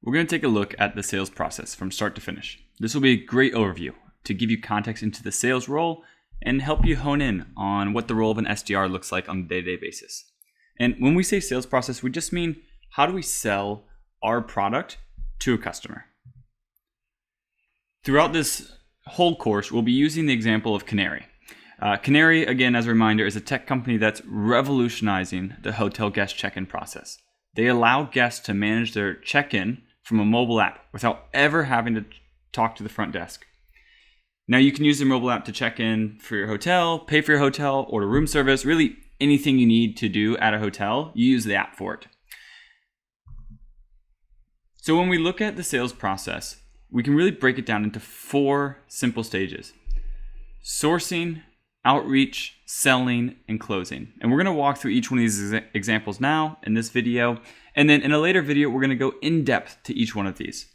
we're going to take a look at the sales process from start to finish. This will be a great overview to give you context into the sales role and help you hone in on what the role of an SDR looks like on a day-to-day basis. And when we say sales process, we just mean how do we sell our product to a customer. Throughout this whole course, we'll be using the example of Canary. Canary, again, as a reminder, is a tech company that's revolutionizing the hotel guest check-in process. They allow guests to manage their check-in from a mobile app without ever having to talk to the front desk. Now, you can use the mobile app to check in for your hotel, pay for your hotel, order room service, really anything you need to do at a hotel, you use the app for it. So when we look at the sales process, we can really break it down into 4 simple stages: sourcing, outreach, selling, and closing. And we're going to walk through each one of these examples now in this video. And then in a later video, we're going to go in depth to each one of these.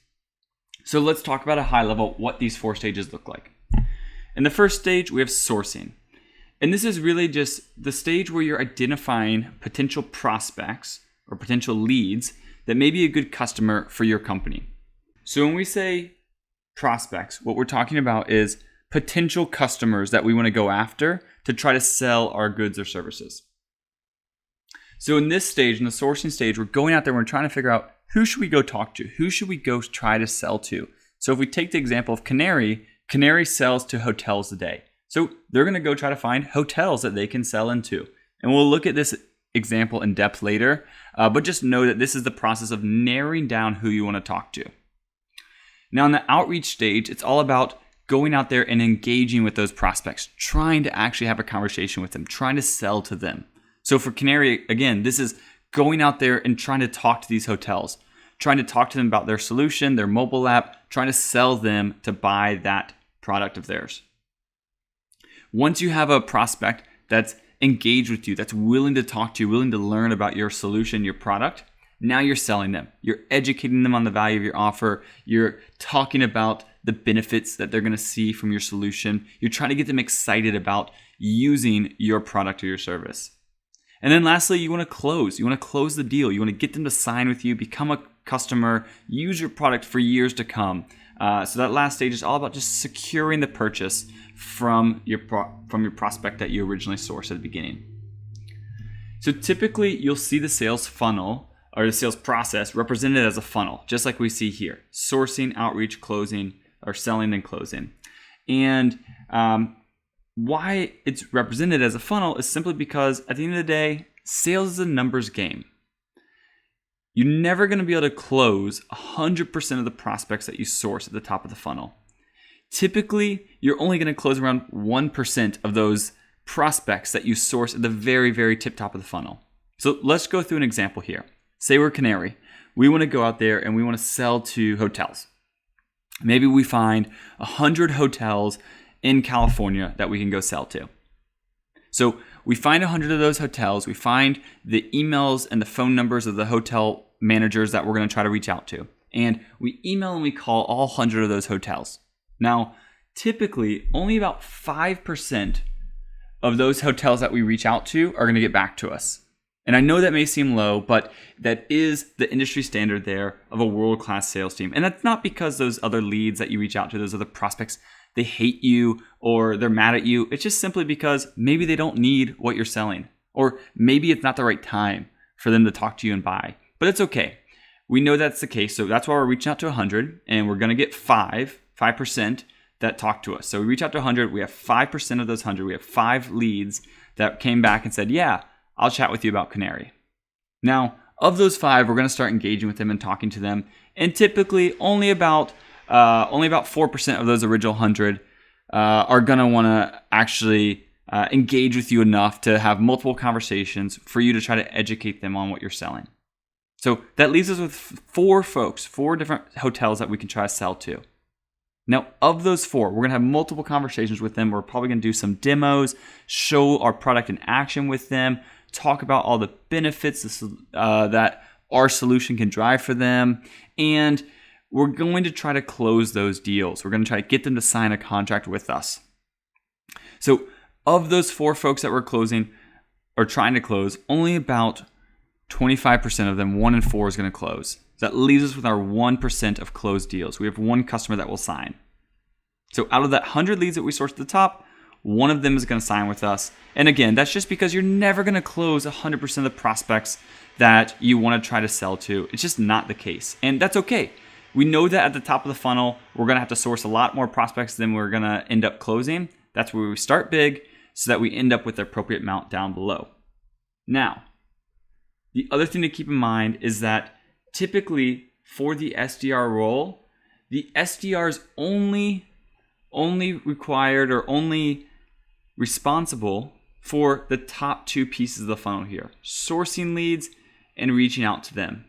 So let's talk about a high level what these 4 stages look like. In the first stage, we have sourcing. And this is really just the stage where you're identifying potential prospects or potential leads that may be a good customer for your company. So when we say prospects, what we're talking about is potential customers that we want to go after to try to sell our goods or services. So in this stage, in the sourcing stage, we're going out there, we're trying to figure out who should we go talk to? Who should we go try to sell to? So if we take the example of Canary, Canary sells to hotels a day. So they're going to go try to find hotels that they can sell into. And we'll look at this example in depth later, but just know that this is the process of narrowing down who you want to talk to. Now in the outreach stage, it's all about going out there and engaging with those prospects, trying to actually have a conversation with them, trying to sell to them. So for Canary, again, this is going out there and trying to talk to these hotels, trying to talk to them about their solution, their mobile app, trying to sell them to buy that product of theirs. Once you have a prospect that's engaged with you, that's willing to talk to you, willing to learn about your solution, your product, now you're selling them. You're educating them on the value of your offer. You're talking about the benefits that they're going to see from your solution. You're trying to get them excited about using your product or your service. And then lastly, you want to close. You want to close the deal. You want to get them to sign with you, become a customer, use your product for years to come. So that last stage is all about just securing the purchase from your prospect that you originally sourced at the beginning. So typically, you'll see the sales funnel or the sales process represented as a funnel, just like we see here: sourcing, outreach, closing, or selling and closing. And why it's represented as a funnel is simply because at the end of the day, sales is a numbers game. You're never going to be able to close 100% of the prospects that you source at the top of the funnel. Typically, you're only going to close around 1% of those prospects that you source at the very, very tip top of the funnel. So let's go through an example here. Say we're Canary. We want to go out there and we want to sell to hotels. Maybe we find 100 hotels in California that we can go sell to. So we find 100 of those hotels. We find the emails and the phone numbers of the hotel managers that we're going to try to reach out to. And we email and we call all 100 of those hotels. Now, typically, only about 5% of those hotels that we reach out to are going to get back to us. And I know that may seem low, but that is the industry standard there of a world-class sales team. And that's not because those other leads that you reach out to, those other prospects, they hate you or they're mad at you. It's just simply because maybe they don't need what you're selling, or maybe it's not the right time for them to talk to you and buy. But it's okay. We know that's the case. So that's why we're reaching out to 100, and we're going to get 5% that talk to us. So we reach out to 100. We have 5% of those 100. We have 5 leads that came back and said, yeah, I'll chat with you about Canary. Now, of those 5, we're going to start engaging with them and talking to them. And typically, only about 4% of those original 100 are going to want to actually engage with you enough to have multiple conversations for you to try to educate them on what you're selling. So that leaves us with 4 different hotels that we can try to sell to. Now, of those 4, we're going to have multiple conversations with them. We're probably going to do some demos, show our product in action with them, talk about all the benefits that our solution can drive for them, and we're going to try to close those deals. We're going to try to get them to sign a contract with us. So of those 4 folks that we're closing or trying to close, only about 25% of them, 1 in 4 is going to close. That leaves us with our 1% of closed deals. We have one customer that will sign. So out of that 100 leads that we sourced at the top, one of them is going to sign with us. And again, that's just because you're never going to close 100% of the prospects that you want to try to sell to. It's just not the case. And that's okay. We know that at the top of the funnel, we're going to have to source a lot more prospects than we're going to end up closing. That's where we start big so that we end up with the appropriate amount down below. Now, the other thing to keep in mind is that typically for the SDR role, the SDR is only required or only responsible for the top 2 pieces of the funnel here, sourcing leads and reaching out to them.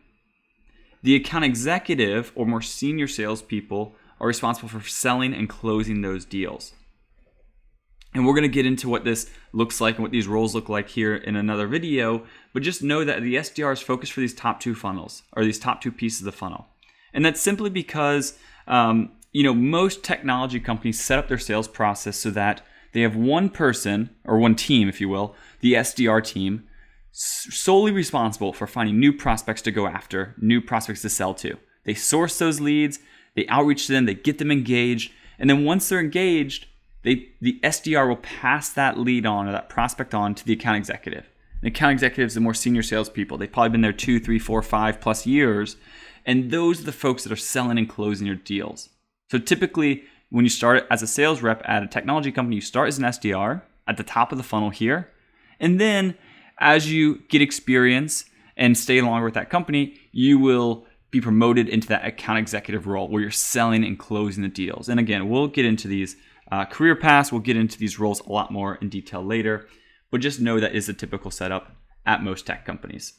The account executive or more senior salespeople are responsible for selling and closing those deals. And we're going to get into what this looks like and what these roles look like here in another video, but just know that the SDR is focused for these top 2 funnels or these top 2 pieces of the funnel. And that's simply because most technology companies set up their sales process so that they have one person or one team, if you will, the SDR team, solely responsible for finding new prospects to go after, new prospects to sell to. They source those leads, they outreach to them, they get them engaged, and then once they're engaged, the SDR will pass that lead on or that prospect on to the account executive. The account executives are the more senior salespeople. They've probably been there 2, 3, 4, 5+ years, and those are the folks that are selling and closing your deals. So typically, when you start as a sales rep at a technology company, you start as an SDR at the top of the funnel here, and then as you get experience and stay longer with that company, you will be promoted into that account executive role where you're selling and closing the deals. And again, we'll get into these career paths, we'll get into these roles a lot more in detail later, but just know that is a typical setup at most tech companies.